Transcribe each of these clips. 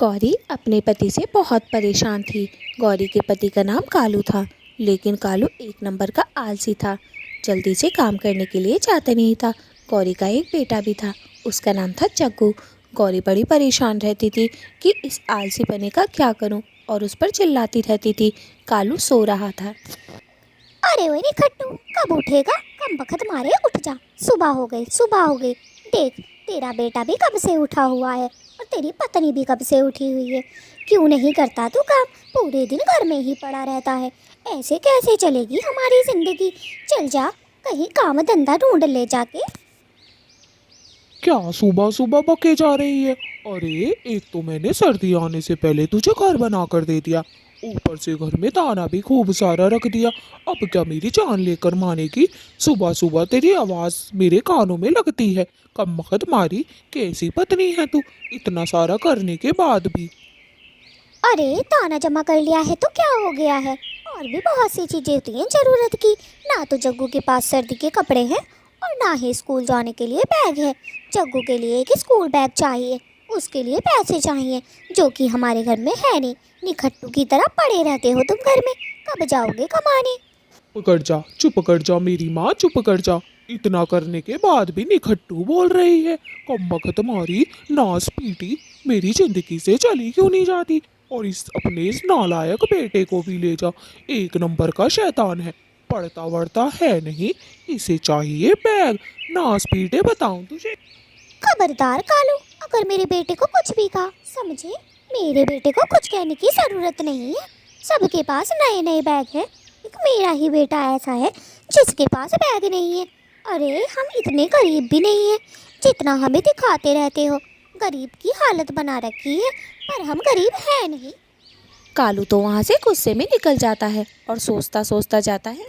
गौरी अपने पति से बहुत परेशान थी। गौरी के पति का नाम कालू था, लेकिन कालू एक नंबर का आलसी था। जल्दी से काम करने के लिए चाहता नहीं था। गौरी का एक बेटा भी था, उसका नाम था जग्गू। गौरी बड़ी परेशान रहती थी कि इस आलसी पने का क्या करूं, और उस पर चिल्लाती रहती थी। कालू सो रहा था। अरे ओए खट्टू, कब उठेगा? कम बखत मारे, उठ जा। सुबह हो गई, सुबह हो गई। देख, तेरा बेटा भी कब से उठा हुआ है और तेरी पत्नी भी कब से उठी हुई है। क्यों नहीं करता तू काम? पूरे दिन घर में ही पड़ा रहता है। ऐसे कैसे चलेगी हमारी जिंदगी? चल जा, कहीं काम धंधा ढूंढ ले जाके। क्या सुबह सुबह बके जा रही है? अरे, एक तो मैंने सर्दी आने से पहले तुझे घर बना कर दे दिया, ऊपर से घर में दाना भी खूब सारा रख दिया। अब क्या मेरी जान लेकर मानेगी? सुबह सुबह तेरी आवाज मेरे कानों में लगती है। कब मखत मारी, कैसी पत्नी है तू, इतना सारा करने के बाद भी। अरे दाना जमा कर लिया है तो क्या हो गया है? और भी बहुत सी चीजें होती हैं जरूरत की। ना तो जग्गू के पास सर्दी के कपड़े हैं और ना ही स्कूल जाने के लिए बैग है। जग्गू के लिए एक स्कूल बैग चाहिए, उसके लिए पैसे चाहिए, जो कि हमारे घर में है नहीं। निखट्टू की तरह पड़े रहते हो तुम घर में। कब जाओगे कमाने? पकड़ जा, चुप कर जा मेरी माँ, चुप कर जा। इतना करने के बाद भी निखट्टू बोल रही है। कब बखत मारी, नास पीटी, मेरी जिंदगी से चली क्यों नहीं जाती? और इस नालायक बेटे को भी ले जा, एक नंबर का शैतान है, पढ़ता वढ़ता है नहीं, इसे चाहिए बैग। नास पीटे बताऊं तुझे। खबरदार कालू, अगर मेरे बेटे को कुछ भी कहा, समझे? मेरे बेटे को कुछ कहने की जरूरत नहीं है। सबके पास नए नए बैग है, एक मेरा ही बेटा ऐसा है जिसके पास बैग नहीं है। अरे हम इतने गरीब भी नहीं है जितना हमें दिखाते रहते हो। गरीब की हालत बना रखी है, पर हम गरीब है नहीं। कालू तो वहाँ से गुस्से में निकल जाता है और सोचता सोचता जाता है।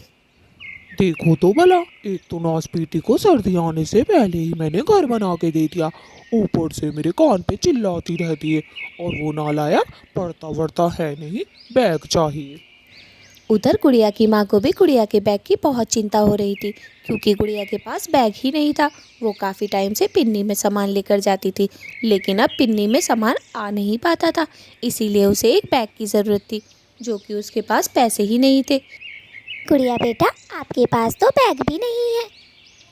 देखो तो भला, एक तो नास पीटी को सर्दी आने से पहले ही मैंने घर बना के दे दिया, ऊपर से मेरे कान पे चिल्लाती रहती है। और वो नालायक पढ़ता वढ़ता है नहीं, बैग चाहिए। उधर गुड़िया की माँ को भी गुड़िया के बैग की बहुत चिंता हो रही थी, क्योंकि गुड़िया के पास बैग ही नहीं था। वो काफ़ी टाइम से पिन्नी में सामान लेकर जाती थी, लेकिन अब पिन्नी में सामान आ नहीं पाता था। इसीलिए उसे एक बैग की ज़रूरत थी, जो कि उसके पास पैसे ही नहीं थे। गुड़िया बेटा, आपके पास तो बैग भी नहीं है।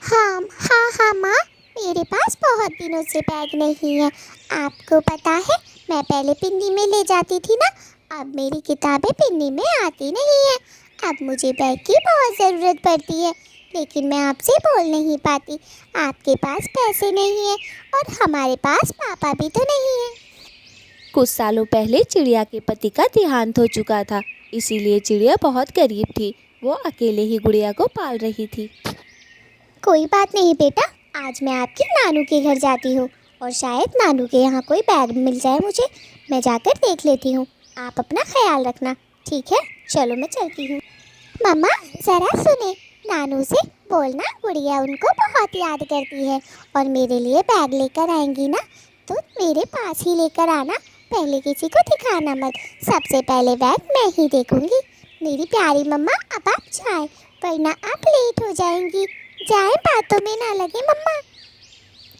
हाँ हाँ हाँ माँ, मेरे पास बहुत दिनों से बैग नहीं है। आपको पता है, मैं पहले पिन्नी में ले जाती थी ना, अब मेरी किताबें पिन्नी में आती नहीं है। अब मुझे बैग की बहुत ज़रूरत पड़ती है, लेकिन मैं आपसे बोल नहीं पाती। आपके पास पैसे नहीं है और हमारे पास पापा भी तो नहीं है। कुछ सालों पहले चिड़िया के पति का देहांत हो चुका था, इसीलिए चिड़िया बहुत गरीब थी। वो अकेले ही गुड़िया को पाल रही थी। कोई बात नहीं बेटा, आज मैं आपके नानू के घर जाती हूँ और शायद नानू के यहाँ कोई बैग मिल जाए मुझे। मैं जाकर देख लेती हूँ। आप अपना ख्याल रखना, ठीक है? चलो मैं चलती हूँ। मम्मा ज़रा सुने, नानू से बोलना गुड़िया उनको बहुत याद करती है और मेरे लिए बैग लेकर आएंगी ना, तो मेरे पास ही लेकर आना। पहले किसी को दिखाना मत, सबसे पहले बैग मैं ही देखूंगी। मेरी प्यारी मम्मा, अब आप जाएं, वरना आप लेट हो जाएंगी। जाएं, बातों में ना लगे मम्मा।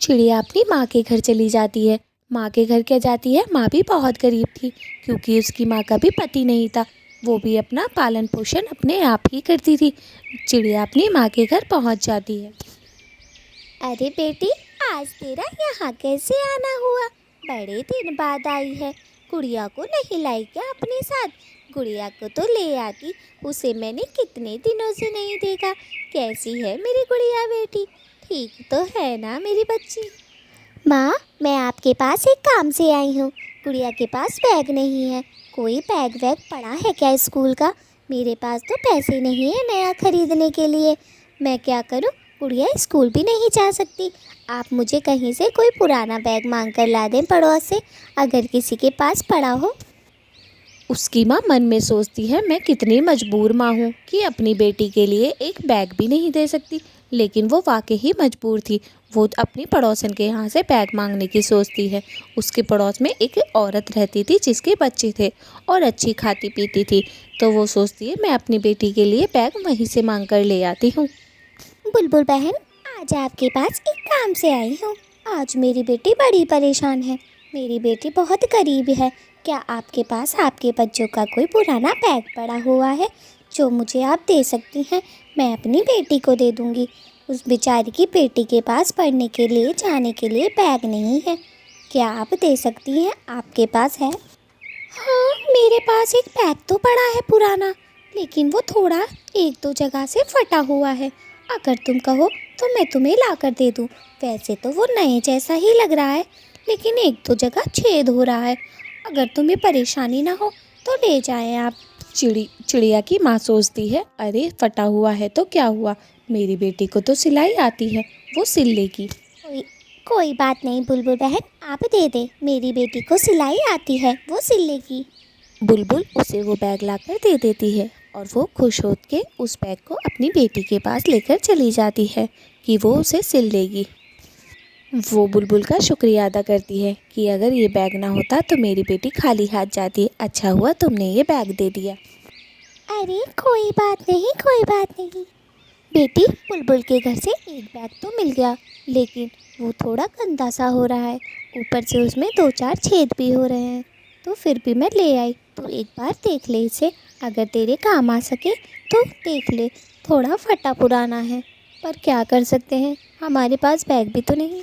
चिड़िया अपनी माँ के घर चली जाती है। माँ के घर क्या जाती है, माँ भी बहुत गरीब थी, क्योंकि उसकी माँ का भी पति नहीं था। वो भी अपना पालन पोषण अपने आप ही करती थी। चिड़िया अपनी माँ के घर पहुँच जाती है। अरे बेटी, आज तेरा यहाँ कैसे आना हुआ? बड़े दिन बाद आई है। गुड़िया को नहीं लाई क्या अपने साथ? गुड़िया को तो ले आती, उसे मैंने कितने दिनों से नहीं देखा। कैसी है मेरी गुड़िया बेटी? ठीक तो है ना मेरी बच्ची? माँ, मैं आपके पास एक काम से आई हूँ। गुड़िया के पास बैग नहीं है। कोई बैग वैग पड़ा है क्या स्कूल का? मेरे पास तो पैसे नहीं है नया खरीदने के लिए। मैं क्या करूँ? गुड़िया स्कूल भी नहीं जा सकती। आप मुझे कहीं से कोई पुराना बैग मांग कर ला दें पड़ोस से, अगर किसी के पास पड़ा हो। उसकी माँ मन में सोचती है, मैं कितनी मजबूर माँ हूँ कि अपनी बेटी के लिए एक बैग भी नहीं दे सकती। लेकिन वो वाकई ही मजबूर थी। वो अपनी पड़ोसन के यहाँ से बैग मांगने की सोचती है। उसके पड़ोस में एक औरत रहती थी जिसके बच्चे थे और अच्छी खाती पीती थी। तो वो सोचती है, मैं अपनी बेटी के लिए बैग वहीं से मांग कर ले आती हूँ। बुलबुल बहन, आज आपके पास एक काम से आई हूँ। आज मेरी बेटी बड़ी परेशान है। मेरी बेटी बहुत गरीब है। क्या आपके पास आपके बच्चों का कोई पुराना बैग पड़ा हुआ है जो मुझे आप दे सकती हैं? मैं अपनी बेटी को दे दूँगी। उस बेचारी की बेटी के पास पढ़ने के लिए जाने के लिए बैग नहीं है। क्या आप दे सकती हैं? आपके पास है? हाँ, मेरे पास एक बैग तो पड़ा है पुराना, लेकिन वो थोड़ा एक दो जगह से फटा हुआ है। अगर तुम कहो तो मैं तुम्हें ला कर दे दूँ। वैसे तो वो नए जैसा ही लग रहा है, लेकिन एक दो जगह छेद हो रहा है। अगर तुम्हें परेशानी ना हो तो ले जाएं आप। चिड़िया की माँ सोचती है, अरे फटा हुआ है तो क्या हुआ, मेरी बेटी को तो सिलाई आती है, वो सिल लेगी। कोई कोई बात नहीं बुलबुल बहन, आप दे दे। मेरी बेटी को सिलाई आती है, वो सिल लेगी। बुलबुल उसे वो बैग लाकर दे देती है और वो खुश हो के उस बैग को अपनी बेटी के पास लेकर चली जाती है कि वो उसे सिल लेगी। वो बुलबुल का शुक्रिया अदा करती है कि अगर ये बैग ना होता तो मेरी बेटी खाली हाथ जाती, अच्छा हुआ तुमने ये बैग दे दिया। अरे कोई बात नहीं, कोई बात नहीं। बेटी, बुलबुल के घर से एक बैग तो मिल गया, लेकिन वो थोड़ा गंदा सा हो रहा है। ऊपर से उसमें दो चार छेद भी हो रहे हैं, तो फिर भी मैं ले आई। तो एक बार देख ले इसे, अगर तेरे काम आ सके तो देख ले। थोड़ा फटा पुराना है, पर क्या कर सकते हैं, हमारे पास बैग भी तो नहीं।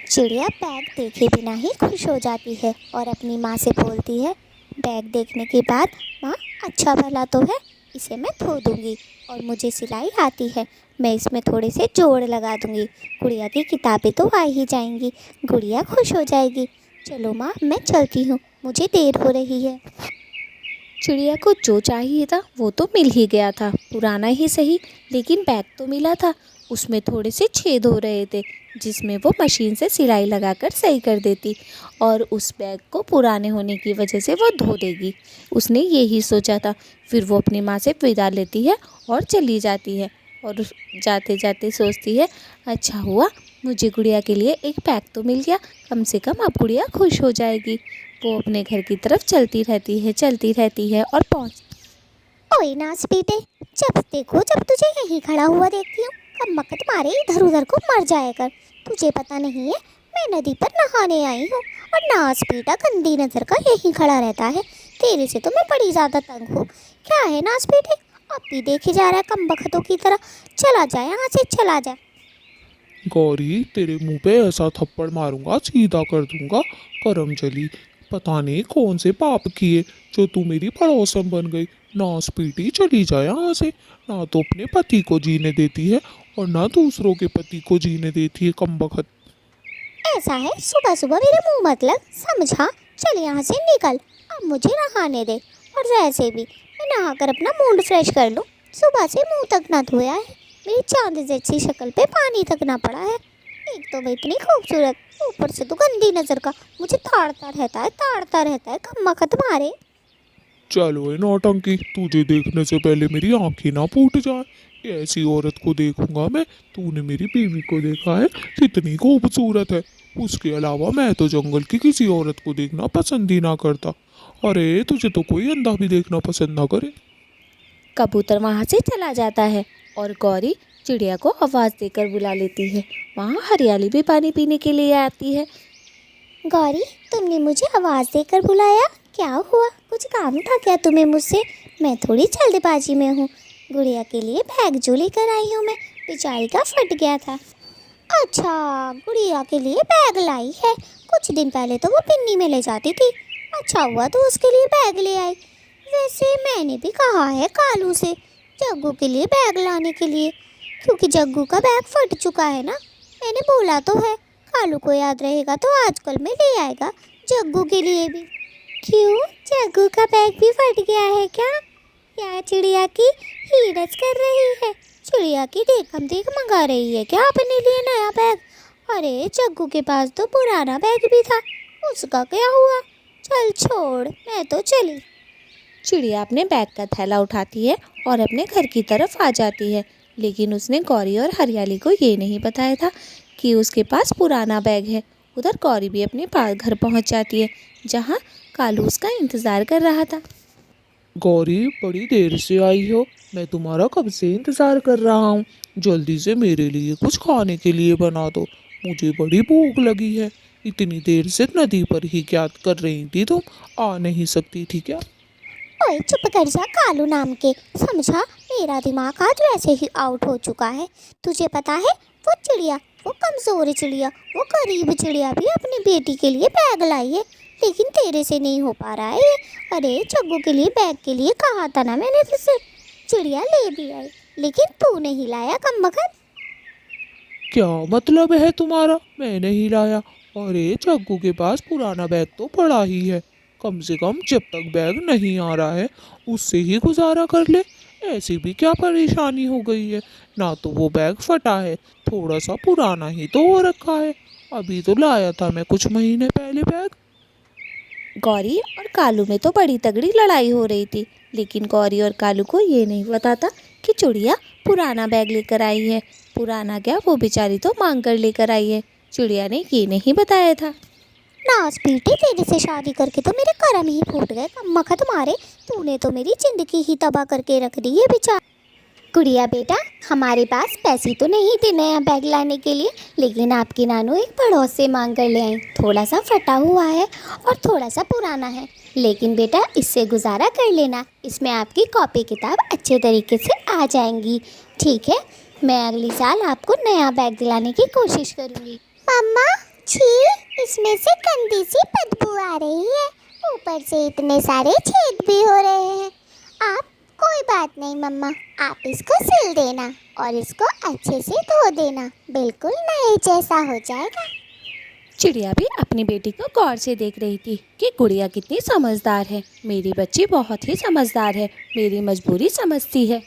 चिड़िया बैग देखे बिना ही खुश हो जाती है और अपनी माँ से बोलती है, बैग देखने के बाद माँ, अच्छा भला तो है, इसे मैं धो दूँगी और मुझे सिलाई आती है, मैं इसमें थोड़े से जोड़ लगा दूँगी। गुड़िया की किताबें तो आ ही जाएंगी, गुड़िया खुश हो जाएगी। चलो माँ, मैं चलती हूँ, मुझे देर हो रही है। चिड़िया को जो चाहिए था वो तो मिल ही गया था, पुराना ही सही, लेकिन बैग तो मिला था। उसमें थोड़े से छेद हो रहे थे जिसमें वो मशीन से सिलाई लगाकर सही कर देती और उस बैग को पुराने होने की वजह से वो धो देगी। उसने यही सोचा था। फिर वो अपनी माँ से विदा लेती है और चली जाती है और जाते जाते सोचती है, अच्छा हुआ मुझे गुड़िया के लिए एक बैग तो मिल गया, कम से कम अब गुड़िया खुश हो जाएगी। वो अपने घर की तरफ चलती रहती है और ओए नाच बेटे, जब देखो जब तुझे यहीं खड़ा हुआ देखती हूँ, कब मकत मारे इधर उधर को मर जाया कर। तुझे पता नहीं है मैं नदी पर नहाने आई हूँ और नाच बेटा गंदी नजर का यहीं खड़ा रहता है। तेरे से तो मैं बड़ी ज़्यादा तंग हूँ। क्या है नाच बेटे, अब भी देखे जा रहा है कम बख्तों की तरह। चला जाए यहाँ से, चला जाए। गौरी, तेरे मुंह पे ऐसा थप्पड़ मारूंगा सीधा कर दूंगा करम चली। पता नहीं कौन से पाप किए जो तू मेरी पड़ोसन बन गई। नास पीटी, चली जाए यहाँ से। ना तो अपने पति को जीने देती है और ना दूसरों के पति को जीने देती है, कमबख्त। ऐसा है, सुबह सुबह मेरे मुंह मत लग, समझा। चल यहाँ से निकल, अब मुझे नहाने दे। और वैसे भी मैं नहाकर अपना मूड फ्रेश कर लूँ। सुबह से मुंह तक ना धोया है, मेरी चांद जैसी शक्ल पे पानी तक ना पड़ा है। एक तो मैं इतनी खूबसूरत, ऊपर से तो गंदी नजर का, मुझे ताड़ता रहता है कम वक्त मारे। चलो ये नौटंकी, तुझे देखने से पहले मेरी आंखें ना फूट जाए। ऐसी औरत को देखूंगा मैं। तूने मेरी बीवी को देखा है, कितनी खूबसूरत है। उसके अलावा मैं तो जंगल की किसी औरत को देखना पसंद ही ना करता। अरे तुझे तो कोई अंधा भी देखना पसंद ना करे। कबूतर वहाँ से चला जाता है और गौरी चिड़िया को आवाज़ देकर बुला लेती है। वहाँ हरियाली भी पानी पीने के लिए आती है। गौरी, तुमने मुझे आवाज़ देकर बुलाया, क्या हुआ? कुछ काम था क्या तुम्हें मुझसे? मैं थोड़ी जल्दबाजी में हूँ। गुड़िया के लिए बैग जो लेकर आई हूँ मैं, बेचारी का फट गया था। अच्छा, गुड़िया के लिए बैग लाई है। कुछ दिन पहले तो वो पिन्नी में ले जाती थी, अच्छा हुआ तो उसके लिए बैग ले आई। वैसे मैंने भी कहा है कालू से जग्गू के लिए बैग लाने के लिए, क्योंकि जग्गू का बैग फट चुका है ना। मैंने बोला तो है, कालू को याद रहेगा तो आजकल में ले आएगा जग्गू के लिए भी। क्यों, जग्गू का बैग भी फट गया है क्या? या चिड़िया की हीरज कर रही है? चिड़िया की देखम देख मंगा रही है क्या अपने लिए नया बैग? अरे जग्गू के पास तो पुराना बैग भी था, उसका क्या हुआ? चल छोड़, मैं तो चली। चिड़िया अपने बैग का थैला उठाती है और अपने घर की तरफ आ जाती है, लेकिन उसने गौरी और हरियाली को ये नहीं बताया था कि उसके पास पुराना बैग है। उधर गौरी भी अपने पास घर पहुंच जाती है जहां कालू उसका इंतज़ार कर रहा था। गौरी, बड़ी देर से आई हो, मैं तुम्हारा कब से इंतज़ार कर रहा हूँ। जल्दी से मेरे लिए कुछ खाने के लिए बना दो, मुझे बड़ी भूख लगी है। इतनी देर से नदी पर ही क्या कर रही थी तुम? आ नहीं सकती थी क्या? ओए चुप कर जा कालू नाम के, समझा? मेरा दिमाग आज वैसे ही आउट हो चुका है। तुझे पता है वो चिड़िया, वो कमज़ोर चिड़िया, वो गरीब चिड़िया भी अपनी बेटी के लिए बैग लाई है, लेकिन तेरे से नहीं हो पा रहा है ये। अरे जग्गू के लिए बैग के लिए कहा था ना मैंने तुझसे। चिड़िया ले भी आई, लेकिन तू नहीं लाया कमबख्त। क्या मतलब है तुम्हारा? मैं नहीं लाया? अरे जग्गू के पास पुराना बैग तो पड़ा ही है। कम से कम जब तक बैग नहीं आ रहा है उससे ही गुजारा कर ले। ऐसी भी क्या परेशानी हो गई है? ना तो वो बैग फटा है, थोड़ा सा पुराना ही तो हो रखा है। अभी तो लाया था मैं कुछ महीने पहले बैग। गौरी और कालू में तो बड़ी तगड़ी लड़ाई हो रही थी, लेकिन गौरी और कालू को ये नहीं पता था कि चिड़िया पुराना बैग लेकर आई है। पुराना क्या, वो बेचारी तो मांग कर लेकर आई है। चिड़िया ने ये नहीं बताया था। नाज बेटे, तेरे से शादी करके तो मेरे कर्म ही फूट गए कम्बख्त तुम्हारे। तूने तो मेरी जिंदगी ही तबाह करके रख दी है बेचारा। गुड़िया बेटा, हमारे पास पैसे तो नहीं थे नया बैग लाने के लिए, लेकिन आपकी नानू एक पड़ोस से मांग कर ले आई। थोड़ा सा फटा हुआ है और थोड़ा सा पुराना है, लेकिन बेटा इससे गुजारा कर लेना। इसमें आपकी कॉपी किताब अच्छे तरीके से आ जाएंगी, ठीक है? मैं अगली साल आपको नया बैग दिलाने की कोशिश करूँगी। मम्मा छी, इसमें से गंदी सी बदबू आ रही है, ऊपर से इतने सारे छेद भी हो रहे हैं। आप कोई बात नहीं मम्मा, आप इसको सिल देना और इसको अच्छे से धो देना, बिल्कुल नए जैसा हो जाएगा। चिड़िया भी अपनी बेटी को गौर से देख रही थी कि गुड़िया कितनी समझदार है। मेरी बच्ची बहुत ही समझदार है, मेरी मजबूरी समझती है।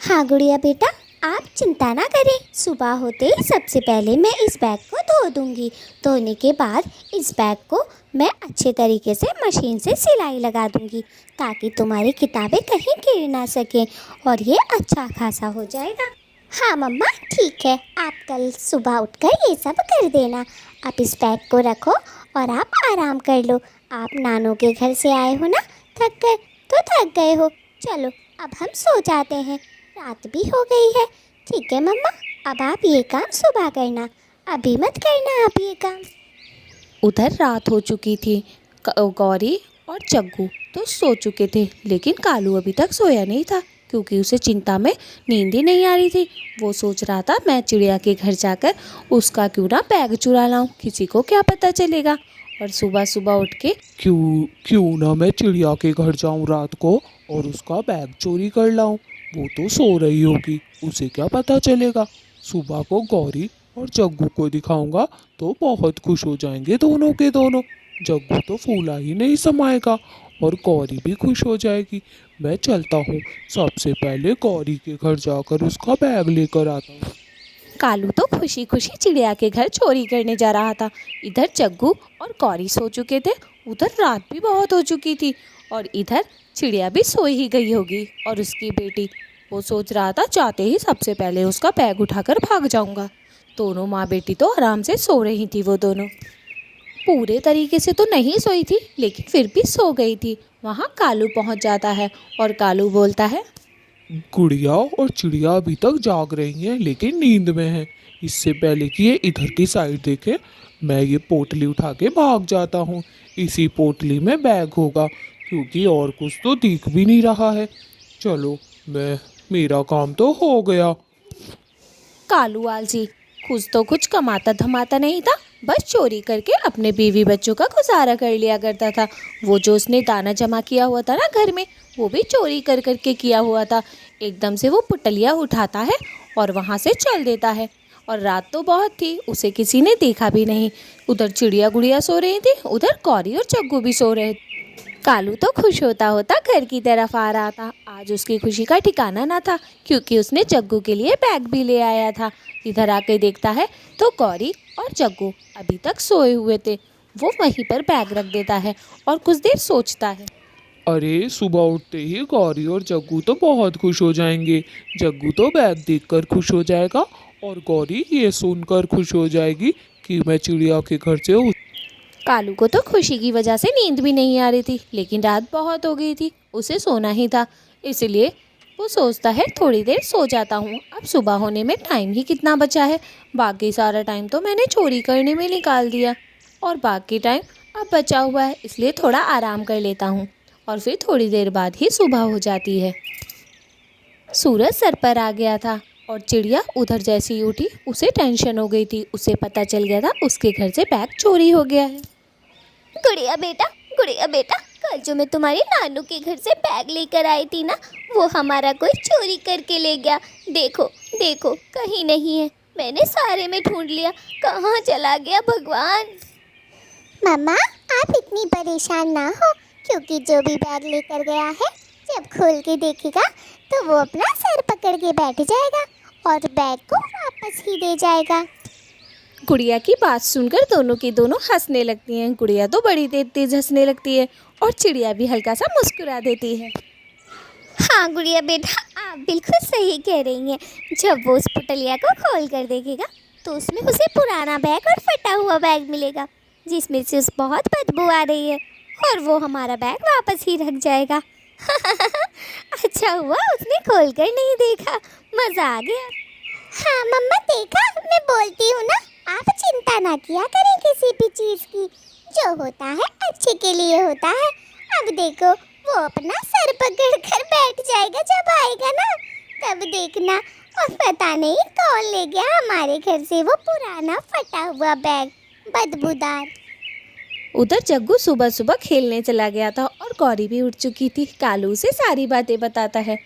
हाँ गुड़िया बेटा, आप चिंता ना करें। सुबह होते ही सबसे पहले मैं इस बैग को धो दूंगी। धोने के बाद इस बैग को मैं अच्छे तरीके से मशीन से सिलाई लगा दूंगी, ताकि तुम्हारी किताबें कहीं गिर ना सकें और ये अच्छा खासा हो जाएगा। हाँ मम्मा ठीक है, आप कल सुबह उठकर ये सब कर देना। आप इस बैग को रखो और आप आराम कर लो। आप नानू के घर से आए हो ना, थक गए हो। चलो अब हम सो जाते हैं, रात भी हो गई है। ठीक है मम्मा, अब आप ये काम सुबह करना, अभी मत करना आप ये काम। उधर रात हो चुकी थी। गौरी और जग्गू तो सो चुके थे, लेकिन कालू अभी तक सोया नहीं था, क्योंकि उसे चिंता में नींद ही नहीं आ रही थी। वो सोच रहा था मैं चिड़िया के घर जाकर उसका क्यों ना बैग चुरा लाऊं, किसी को क्या पता चलेगा। और सुबह सुबह उठ के क्यों ना मैं चिड़िया के घर जाऊं रात को और उसका बैग चोरी कर लाऊं। वो तो सो रही होगी, उसे क्या पता चलेगा। सुबह को गौरी और जग्गू को दिखाऊंगा तो बहुत खुश हो जाएंगे दोनों के दोनों। जग्गू तो फूला ही नहीं समाएगा और गौरी भी खुश हो जाएगी। मैं चलता हूँ, सबसे पहले गौरी के घर जाकर उसका बैग लेकर आता हूँ। कालू तो खुशी खुशी चिड़िया के घर चोरी करने जा रहा था। इधर जग्गू और गौरी सो चुके थे, उधर रात भी बहुत हो चुकी थी, और इधर चिड़िया भी सो ही गई होगी और उसकी बेटी। वो सोच रहा था जाते ही सबसे पहले उसका बैग उठाकर भाग जाऊंगा। दोनों माँ बेटी तो आराम से सो रही थी। वो दोनों पूरे तरीके से तो नहीं सोई थी, लेकिन फिर भी सो गई थी। वहाँ कालू पहुँच जाता है और कालू बोलता है, गुड़िया और चिड़िया अभी तक जाग रही हैं, लेकिन नींद में हैं। इससे पहले कि ये इधर की साइड देखे, मैं ये पोटली उठा के भाग जाता हूँ। इसी पोटली में बैग होगा, क्योंकि और कुछ तो दिख भी नहीं रहा है। चलो मेरा काम तो हो गया। कालू आलसी कुछ तो कुछ कमाता धमाता नहीं था, बस चोरी करके अपने बीवी बच्चों का गुजारा कर लिया करता था। वो जो उसने दाना जमा किया हुआ था ना घर में, वो भी चोरी कर करके किया हुआ था। एकदम से वो पुटलिया उठाता है और वहाँ से चल देता है। और रात तो बहुत थी, उसे किसी ने देखा भी नहीं। उधर चिड़िया गुड़िया सो रही थी, उधर गौरी और जग्गू भी सो रहे थे। कालू तो खुश होता होता घर की तरफ आ रहा था। आज उसकी खुशी का ठिकाना ना था, क्योंकि उसने जग्गू के लिए बैग भी ले आया था। इधर आके देखता है तो गौरी और जग्गू अभी तक सोए हुए थे। वो वहीं पर बैग रख देता है और कुछ देर सोचता है। अरे सुबह उठते ही गौरी और जग्गू तो बहुत खुश हो जाएंगे। जग्गू तो बैग देखकर खुश हो जाएगा और गौरी ये सुनकर खुश हो जाएगी कि मैं चिड़िया के घर से हूँ। कालू को तो खुशी की वजह से नींद भी नहीं आ रही थी, लेकिन रात बहुत हो गई थी, उसे सोना ही था। इसलिए वो सोचता है थोड़ी देर सो जाता हूँ, अब सुबह होने में टाइम ही कितना बचा है। बाकी सारा टाइम तो मैंने चोरी करने में निकाल दिया और बाकी टाइम अब बचा हुआ है, इसलिए थोड़ा आराम कर लेता हूँ। और फिर थोड़ी देर बाद ही सुबह हो जाती है। सूरज सर पर आ गया था और चिड़िया उधर जैसी ही उठी उसे टेंशन हो गई थी। उसे पता चल गया था उसके घर से बैग चोरी हो गया है। गुड़िया बेटा, कल जो मैं तुम्हारी नानू के घर से बैग लेकर आई थी ना, वो हमारा कोई चोरी करके ले गया। देखो देखो, कहीं नहीं है। मैंने सारे में ढूंढ लिया, कहाँ चला गया भगवान। मम्मा, आप इतनी परेशान ना हो, क्योंकि जो भी बैग लेकर गया है, जब खोल के देखेगा तो वो अपना सर पकड़ के बैठ जाएगा और बैग को वापस ही दे जाएगा। गुड़िया की बात सुनकर दोनों की दोनों हंसने लगती हैं। गुड़िया तो बड़ी तेज तेज हंसने लगती है और चिड़िया भी हल्का सा मुस्कुरा देती है। हाँ गुड़िया बेटा, आप बिल्कुल सही कह रही हैं। जब वो उस पुतलिया को खोल कर देखेगा तो उसमें उसे पुराना बैग और फटा हुआ बैग मिलेगा, जिसमें से उस बहुत बदबू आ रही है, और वो हमारा बैग वापस ही रख जाएगा। अच्छा हुआ उसने खोल कर नहीं देखा, मज़ा आ गया। हाँ मम्मा, देखा, मैं बोलती हूँ ना, आप चिंता ना किया करें किसी भी चीज़ की। जो होता है अच्छे के लिए होता है। अब देखो, वो अपना सर पकड़ कर बैठ जाएगा जब आएगा ना, तब देखना। और पता नहीं कौन ले गया हमारे घर से वो पुराना फटा हुआ बैग, बदबूदार। उधर जग्गू सुबह सुबह खेलने चला गया था और गौरी भी उठ चुकी थी। कालू उसे सारी बातें बताता है।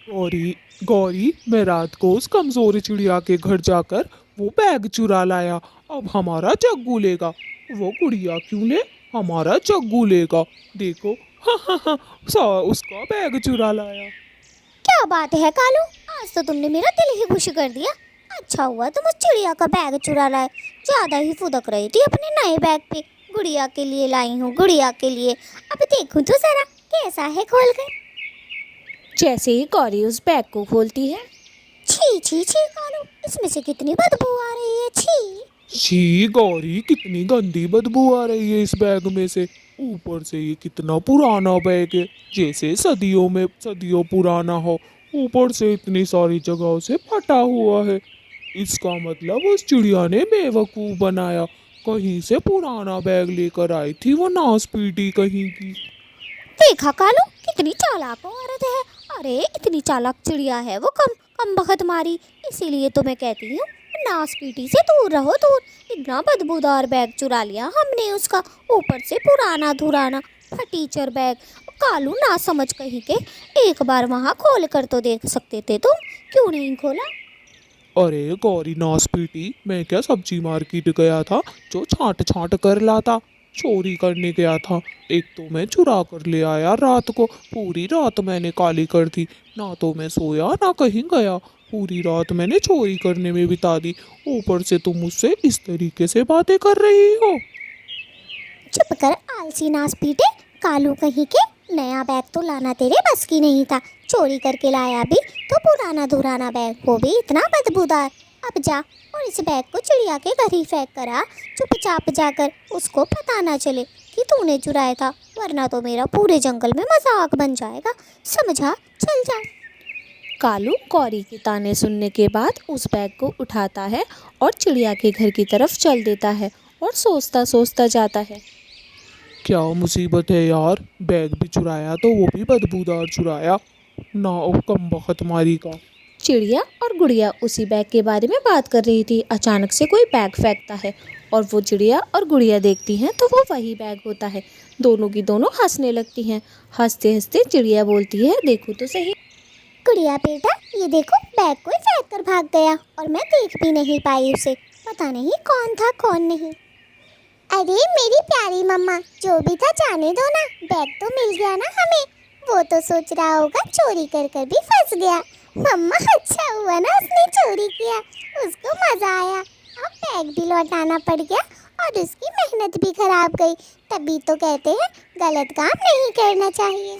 गौरी, मैं रात को उस कमजोर चिड़िया के घर जाकर वो बैग चुरा लाया। अब हमारा जग्गू लेगा। वो गुड़िया क्यों ले, हमारा जग्गू लेगा। देखो, उसका बैग चुरा लाया। क्या बात है कालू, आज तो तुमने मेरा दिल ही खुश कर दिया। अच्छा हुआ तुम उस चिड़िया का बैग चुरा लाए। ज्यादा ही फुदक रही थी अपने नए बैग पे। गुड़िया के लिए लाई हूँ, गुड़िया के लिए। अब देखूं तो जरा कैसा है खोल कर। जैसे ही गौरी उस बैग को खोलती है, छी छी छी कालू, इसमें से कितनी बदबू आ रही है। छी गौरी, कितनी गंदी बदबू आ रही है इस बैग में से। ऊपर से ये कितना पुराना बैग है, जैसे सदियों पुराना हो। ऊपर से इतनी सारी जगहों से फटा हुआ है। इसका मतलब उस चिड़िया ने बेवकूफ बनाया। कहीं से पुराना बैग लेकर आई थी वो नासपीटी कहीं की। देखा कालू, कितनी चालाक औरत है। अरे इतनी चालाक चिड़िया है वो, कम बखत मारी। इसीलिए तो मैं कहती हूँ, नासपीटी से दूर रहो, दूर। इतना बदबूदार बैग चुरा लिया हमने उसका, ऊपर से पुराना धुराना फटीचर बैग। कालू ना समझ कहीं के, एक बार वहाँ खोल कर तो देख सकते थे तुम, क्यों नहीं खोला। अरे गौरी नासपीटी, मैं क्या सब्जी मार्केट गया था जो छांट छांट कर लाता। चोरी करने गया था। एक तो मैं चुरा कर ले आया रात को। पूरी रात मैंने काली कर दी, ना तो मैं सोया ना कहीं गया। पूरी रात मैंने चोरी करने में बिता दी। ऊपर से तुम मुझसे इस तरीके से बातें कर रही हो। चुप कर आलसी नासपीटे, कालू कहीं के। नया बैग तो लाना तेरे बस की नहीं था, चोरी करके लाया भी तो पुराना धुराना बैग, वो भी इतना बदबूदार। अब जा और इस बैग को चिड़िया के घर ही फेंक कर आ, चुपचाप जाकर। उसको पता ना चले कि तूने चुराया था, वरना तो मेरा पूरे जंगल में मजाक बन जाएगा। समझा, चल जा। कालू गौरी के ताने सुनने के बाद उस बैग को उठाता है और चिड़िया के घर की तरफ चल देता है और सोचता सोचता जाता है। क्या मुसीबत है यार, बैग भी चुराया तो वो भी बदबूदार चुराया ना। कम बखत मारी का। चिड़िया और गुड़िया उसी बैग के बारे में बात कर रही थी। अचानक से कोई बैग फेंकता है और वो चिड़िया और गुड़िया देखती हैं तो वो वही बैग होता है। दोनों की दोनों हंसने लगती हैं। हंसते हंसते चिड़िया बोलती है, देखो तो सही गुड़िया बेटा, ये देखो, बैग कोई फेंक कर भाग गया और मैं देख भी नहीं पाई उसे। पता नहीं कौन था कौन नहीं। अरे मेरी प्यारी मम्मा, जो भी था जाने दो ना, बैग तो मिल गया ना हमें। वो तो सोच रहा होगा चोरी कर कर भी फंस गया। मम्मा, अच्छा हुआ ना उसने चोरी किया, उसको मजा आया। अब बैग भी लौटाना पड़ गया और उसकी मेहनत भी खराब गई। तभी तो कहते हैं गलत काम नहीं करना चाहिए।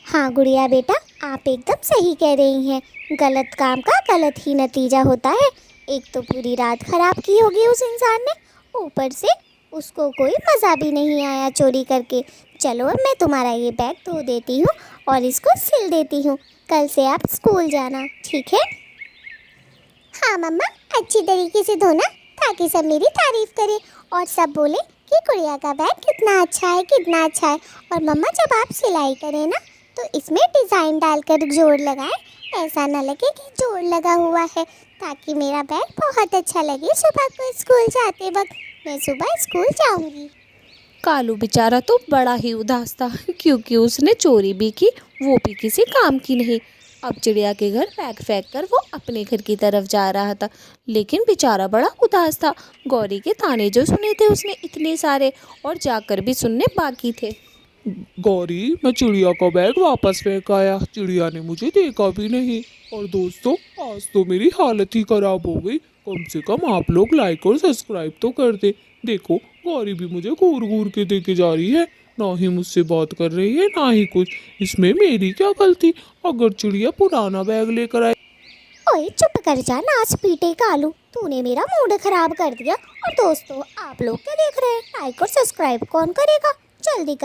हाँ गुड़िया बेटा, आप एकदम सही कह रही हैं। गलत काम का गलत ही नतीजा होता है। एक तो पूरी रात खराब की होगी उस इंसान ने, ऊपर से उसको कोई मज़ा भी नहीं आया चोरी करके। चलो अब मैं तुम्हारा ये बैग धो देती हूँ और इसको सिल देती हूँ। कल से आप स्कूल जाना, ठीक है? हाँ मम्मा, अच्छी तरीके से धोना ताकि सब मेरी तारीफ करें और सब बोले कि गुड़िया का बैग कितना अच्छा है, कितना अच्छा है। और मम्मा जब आप सिलाई करें ना तो इसमें डिज़ाइन डालकर जोड़ लगाएं, ऐसा ना लगे कि जोड़ लगा हुआ है, ताकि मेरा बैग बहुत अच्छा लगे सुबह को स्कूल जाते वक्त। मैं सुबह स्कूल जाऊंगी। कालू बेचारा तो बड़ा ही उदास था क्योंकि उसने चोरी भी की, वो भी किसी काम की नहीं। अब चिड़िया के घर बैग फेंक कर वो अपने घर की तरफ जा रहा था, लेकिन बेचारा बड़ा उदास था। गौरी के ताने जो सुने थे उसने इतने सारे, और जाकर भी सुनने बाकी थे। गौरी, मैं चिड़िया का बैग वापस फेंक आया, चिड़िया ने मुझे देखा भी नहीं। और दोस्तों, आज तो मेरी हालत ही खराब हो गई। कम से कम आप लोग लाइक और सब्सक्राइब तो कर दे। देखो, गौरी भी मुझे घूर घूर के देके जा रही है, ना ही मुझसे बात कर रही है ना ही कुछ। इसमें मेरी क्या गलती? अगर चिड़िया पुराना बैग लेकर आई। ओए चुप कर जा, नाच पीटे कालू, तूने मेरा मूड खराब कर दिया। और दोस्तों, आप लोग क्या देख रहे हैं? लाइक और सब्सक्राइब कौन करेगा? जल्दी कर।